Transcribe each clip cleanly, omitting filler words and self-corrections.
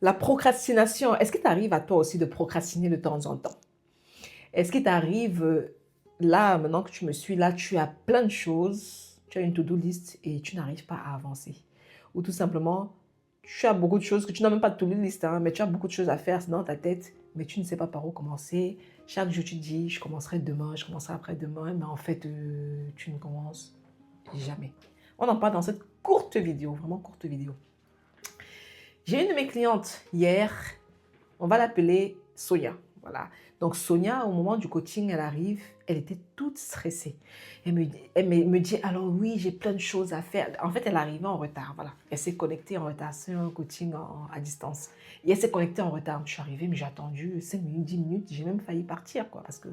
La procrastination, est-ce qu'il t'arrive à toi aussi de procrastiner de temps en temps? Est-ce qu'il t'arrive, là, maintenant que tu me suis, là, tu as plein de choses, tu as une to-do list et tu n'arrives pas à avancer? Ou tout simplement, tu as beaucoup de choses que tu n'as même pas de to-do list, hein, mais tu as beaucoup de choses à faire, c'est dans ta tête, mais tu ne sais pas par où commencer. Chaque jour, tu te dis: «Je commencerai demain, je commencerai après-demain», mais en fait, tu ne commences jamais. On en parle dans cette courte vidéo, vraiment courte vidéo. J'ai une de mes clientes hier, on va l'appeler Sonia. Voilà. Donc Sonia, au moment du coaching, elle arrive, elle était toute stressée. Elle me dit, alors oui, j'ai plein de choses à faire. En fait, elle arrivait en retard. Voilà. Elle s'est connectée en retard. C'est un coaching à distance. Et elle s'est connectée en retard. Je suis arrivée, mais j'ai attendu 5 minutes, 10 minutes. J'ai même failli partir, quoi, parce que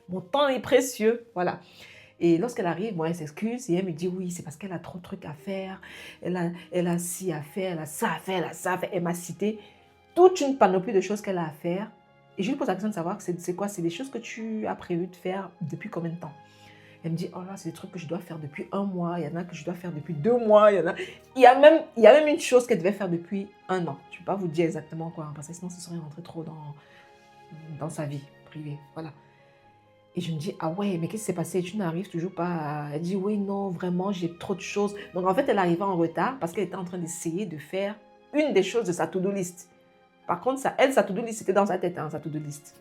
mon temps est précieux. Voilà. Et lorsqu'elle arrive, moi, elle s'excuse et elle me dit, oui, c'est parce qu'elle a trop de trucs à faire. Elle a ci à faire, elle a ça à faire, elle a ça à faire. Elle m'a cité toute une panoplie de choses qu'elle a à faire. Et je lui pose la question de savoir, c'est quoi? C'est des choses que tu as prévu de faire depuis combien de temps? Elle me dit, oh là, c'est des trucs que je dois faire depuis 1 mois. Il y en a que je dois faire depuis 2 mois. Il y a même une chose qu'elle devait faire depuis 1 an. Je ne vais pas vous dire exactement quoi, hein, parce que sinon, ce serait rentrer trop dans sa vie privée. Voilà. Et je me dis, ah ouais, mais qu'est-ce qui s'est passé? Tu n'arrives toujours pas à... Elle dit, oui, non, vraiment, j'ai trop de choses. Donc, en fait, elle arrivait en retard parce qu'elle était en train d'essayer de faire une des choses de sa to-do list. Par contre, sa to-do list, c'était dans sa tête, hein, sa to-do list.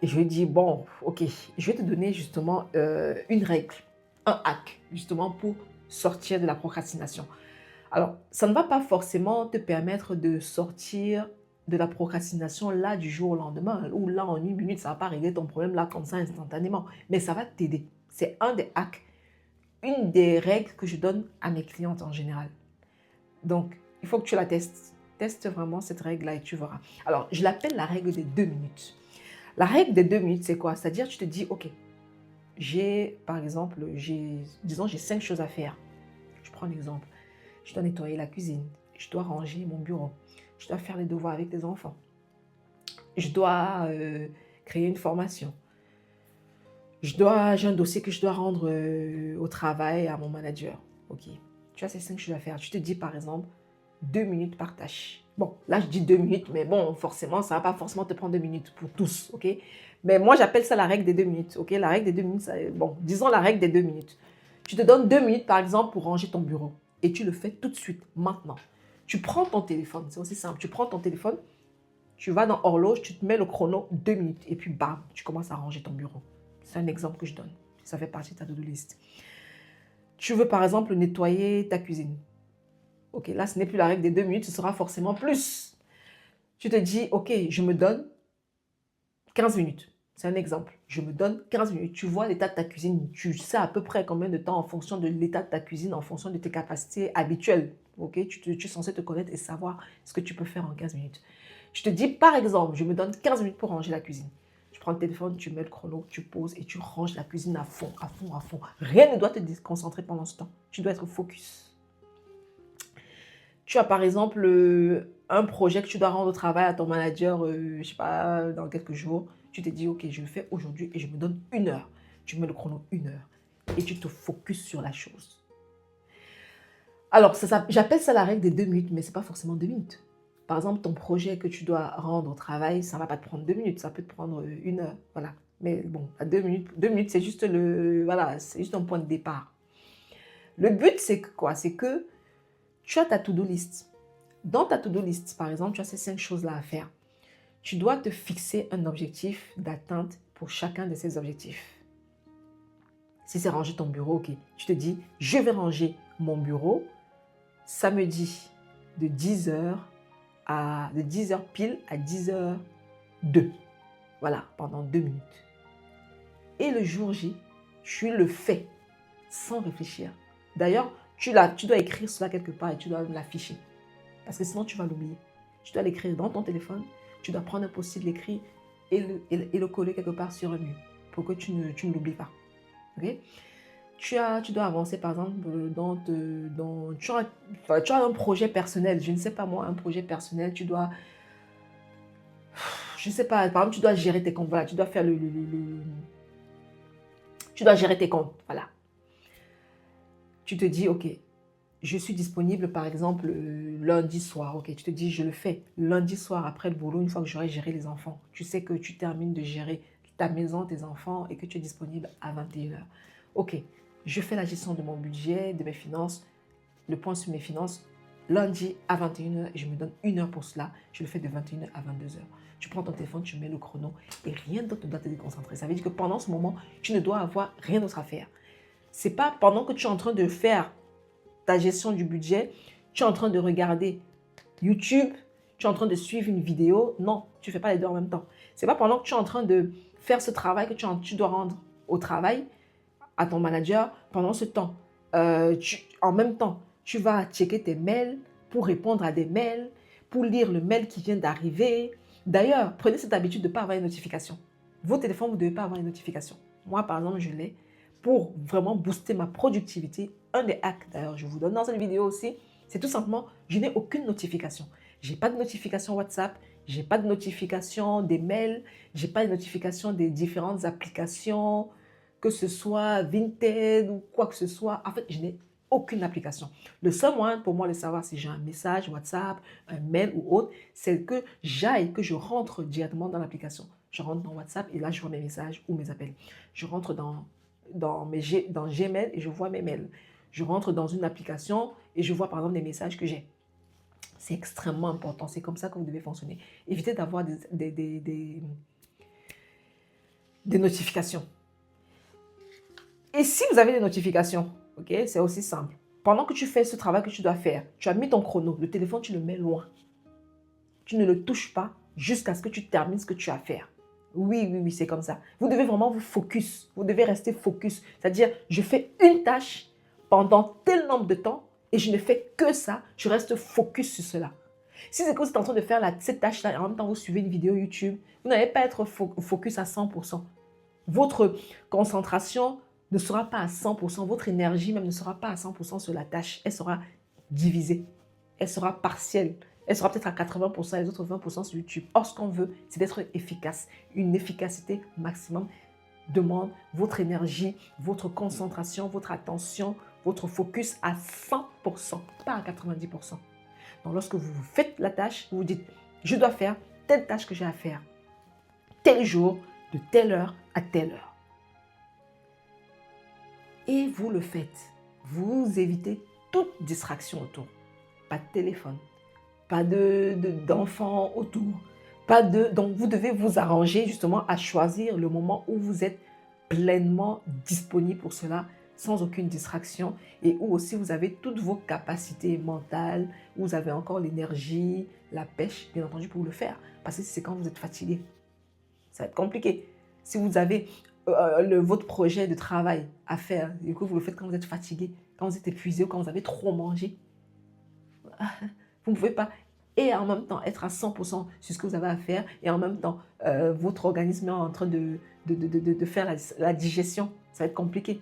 Et je lui ai dit, bon, ok, je vais te donner justement une règle, un hack, justement, pour sortir de la procrastination. Alors, ça ne va pas forcément te permettre de sortir de la procrastination là du jour au lendemain, ou là en 1 minute, ça ne va pas régler ton problème là comme ça instantanément, mais ça va t'aider. C'est un des hacks, une des règles que je donne à mes clientes en général. Donc, il faut que tu la testes. Teste vraiment cette règle-là et tu verras. Alors, je l'appelle la règle des 2 minutes. La règle des 2 minutes, c'est quoi? C'est-à-dire, tu te dis, ok, par exemple, disons, j'ai 5 choses à faire. Je prends l'exemple. Je dois nettoyer la cuisine. Je dois ranger mon bureau. Je dois faire les devoirs avec les enfants. Je dois créer une formation. J'ai un dossier que je dois rendre au travail à mon manager. Ok. Tu as ces 5 choses à faire. Tu te dis, par exemple, 2 minutes par tâche. Bon, là, je dis 2 minutes, mais bon, forcément, ça ne va pas forcément te prendre 2 minutes pour tous, ok? Mais moi, j'appelle ça la règle des 2 minutes, ok? La règle des 2 minutes, bon, disons la règle des 2 minutes. Tu te donnes 2 minutes, par exemple, pour ranger ton bureau. Et tu le fais tout de suite, maintenant. Tu prends ton téléphone, c'est aussi simple. Tu prends ton téléphone, tu vas dans horloge, tu te mets le chrono 2 minutes. Et puis, bam, tu commences à ranger ton bureau. C'est un exemple que je donne. Ça fait partie de ta to-do list. Tu veux, par exemple, nettoyer ta cuisine. Ok, là, ce n'est plus la règle des 2 minutes, ce sera forcément plus. Tu te dis, ok, je me donne 15 minutes. C'est un exemple. Je me donne 15 minutes. Tu vois l'état de ta cuisine. Tu sais à peu près combien de temps en fonction de l'état de ta cuisine, en fonction de tes capacités habituelles. Ok, tu es censé te connaître et savoir ce que tu peux faire en 15 minutes. Je te dis, par exemple, je me donne 15 minutes pour ranger la cuisine. Tu prends le téléphone, tu mets le chrono, tu poses et tu ranges la cuisine à fond, à fond, à fond. Rien ne doit te déconcentrer pendant ce temps. Tu dois être focus. Tu as par exemple un projet que tu dois rendre au travail à ton manager, je ne sais pas, dans quelques jours. Tu te dis, ok, je le fais aujourd'hui et je me donne 1 heure. Tu mets le chrono 1 heure et tu te focuses sur la chose. Alors, j'appelle ça la règle des 2 minutes, mais ce n'est pas forcément 2 minutes. Par exemple, ton projet que tu dois rendre au travail, ça ne va pas te prendre 2 minutes, ça peut te prendre 1 heure. Voilà. Mais bon, à 2 minutes, c'est juste voilà, c'est juste un point de départ. Le but, c'est quoi? C'est que tu as ta to-do list. Dans ta to-do list, par exemple, tu as ces 5 choses-là à faire. Tu dois te fixer un objectif d'atteinte pour chacun de ces objectifs. Si c'est ranger ton bureau, ok. Tu te dis, je vais ranger mon bureau samedi de 10h pile à 10h02. Voilà, pendant 2 minutes. Et le jour J, tu le fais sans réfléchir. D'ailleurs, tu dois écrire cela quelque part et tu dois l'afficher. Parce que sinon, tu vas l'oublier. Tu dois l'écrire dans ton téléphone. Tu dois prendre un post-it, l'écrire et le coller quelque part sur un mur pour que tu ne l'oublies pas. Okay? Tu dois avancer, par exemple, tu as un projet personnel. Je ne sais pas moi, un projet personnel. Tu dois, je ne sais pas, par exemple, tu dois gérer tes comptes. Voilà, tu dois faire tu dois gérer tes comptes. Voilà. Tu te dis, ok, je suis disponible par exemple lundi soir. Ok, tu te dis, je le fais lundi soir après le boulot, une fois que j'aurai géré les enfants. Tu sais que tu termines de gérer ta maison, tes enfants et que tu es disponible à 21h. Ok, je fais la gestion de mon budget, de mes finances, le point sur mes finances. Lundi à 21h, et je me donne 1 heure pour cela. Je le fais de 21h à 22h. Tu prends ton téléphone, tu mets le chrono et rien d'autre ne doit te déconcentrer. Ça veut dire que pendant ce moment, tu ne dois avoir rien d'autre à faire. Ce n'est pas pendant que tu es en train de faire ta gestion du budget, tu es en train de regarder YouTube, tu es en train de suivre une vidéo. Non, tu ne fais pas les deux en même temps. Ce n'est pas pendant que tu es en train de faire ce travail que tu dois rendre au travail, à ton manager. Pendant ce temps, en même temps, tu vas checker tes mails pour répondre à des mails, pour lire le mail qui vient d'arriver. D'ailleurs, prenez cette habitude de ne pas avoir une notification. Vos téléphones, vous ne devez pas avoir une notification. Moi, par exemple, je l'ai pour vraiment booster ma productivité. Un des hacks, d'ailleurs, je vous donne dans cette vidéo aussi, c'est tout simplement, je n'ai aucune notification. Je n'ai pas de notification WhatsApp, je n'ai pas de notification des mails, je n'ai pas de notification des différentes applications, que ce soit Vinted ou quoi que ce soit. En fait, je n'ai aucune application. Le seul moyen pour moi de savoir si j'ai un message WhatsApp, un mail ou autre, c'est que que je rentre directement dans l'application. Je rentre dans WhatsApp et là, je vois mes messages ou mes appels. Je rentre dans Gmail et je vois mes mails. Je rentre dans une application et je vois par exemple des messages que j'ai. C'est extrêmement important. C'est comme ça que vous devez fonctionner. Évitez d'avoir des notifications. Et si vous avez des notifications, ok, c'est aussi simple. Pendant que tu fais ce travail que tu dois faire, tu as mis ton chrono, le téléphone, tu le mets loin. Tu ne le touches pas jusqu'à ce que tu termines ce que tu as à faire. Oui, c'est comme ça. Vous devez vraiment vous focus. Vous devez rester focus. C'est-à-dire, je fais une tâche pendant tel nombre de temps et je ne fais que ça. Je reste focus sur cela. Si c'est que vous êtes en train de faire cette tâche-là et en même temps vous suivez une vidéo YouTube, vous n'allez pas être focus à 100%. Votre concentration ne sera pas à 100%. Votre énergie même ne sera pas à 100% sur la tâche. Elle sera divisée. Elle sera partielle. Elle sera peut-être à 80% et les autres 20% sur YouTube. Or, ce qu'on veut, c'est d'être efficace. Une efficacité maximum demande votre énergie, votre concentration, votre attention, votre focus à 100%, pas à 90%. Donc, lorsque vous faites la tâche, vous vous dites, je dois faire telle tâche que j'ai à faire, tel jour, de telle heure à telle heure. Et vous le faites. Vous évitez toute distraction autour. Pas de téléphone, pas d'enfants autour. Donc, vous devez vous arranger justement à choisir le moment où vous êtes pleinement disponible pour cela, sans aucune distraction et où aussi vous avez toutes vos capacités mentales, où vous avez encore l'énergie, la pêche, bien entendu, pour le faire. Parce que c'est quand vous êtes fatigué. Ça va être compliqué. Si vous avez votre projet de travail à faire et que vous le faites quand vous êtes fatigué, quand vous êtes épuisé ou quand vous avez trop mangé, vous ne pouvez pas. Et en même temps, être à 100% sur ce que vous avez à faire et en même temps, votre organisme est en train de faire la digestion. Ça va être compliqué.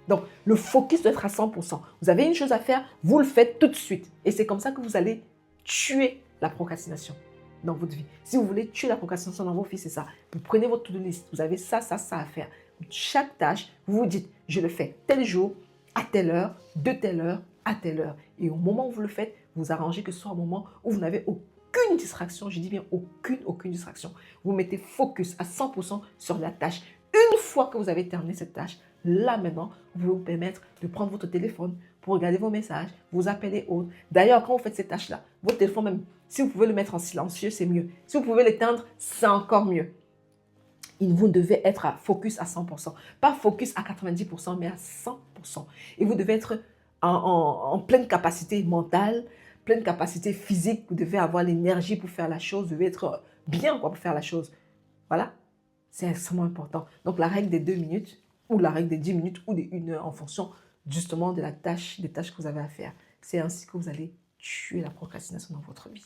Donc, le focus doit être à 100%. Vous avez une chose à faire, vous le faites tout de suite. Et c'est comme ça que vous allez tuer la procrastination dans votre vie. Si vous voulez tuer la procrastination dans vos vies, c'est ça. Vous prenez votre to-do list. Vous avez ça à faire. Chaque tâche, vous vous dites, je le fais tel jour, à telle heure, de telle heure, à telle heure. Et au moment où vous le faites, vous arrangez que ce soit un moment où vous n'avez aucune distraction. Je dis bien aucune distraction. Vous mettez focus à 100% sur la tâche. Une fois que vous avez terminé cette tâche, là maintenant, vous pouvez vous permettre de prendre votre téléphone pour regarder vos messages, vous appeler autres. D'ailleurs, quand vous faites ces tâches-là, votre téléphone même, si vous pouvez le mettre en silencieux, c'est mieux. Si vous pouvez l'éteindre, c'est encore mieux. Vous devez être à focus à 100%. Pas focus à 90%, mais à 100%. Et vous devez être en pleine capacité mentale, pleine capacité physique. Vous devez avoir l'énergie pour faire la chose. Vous devez être bien pour faire la chose. Voilà. C'est extrêmement important. Donc, la règle des 2 minutes, ou la règle des 10 minutes, ou des 1 heure, en fonction justement de des tâches que vous avez à faire. C'est ainsi que vous allez tuer la procrastination dans votre vie.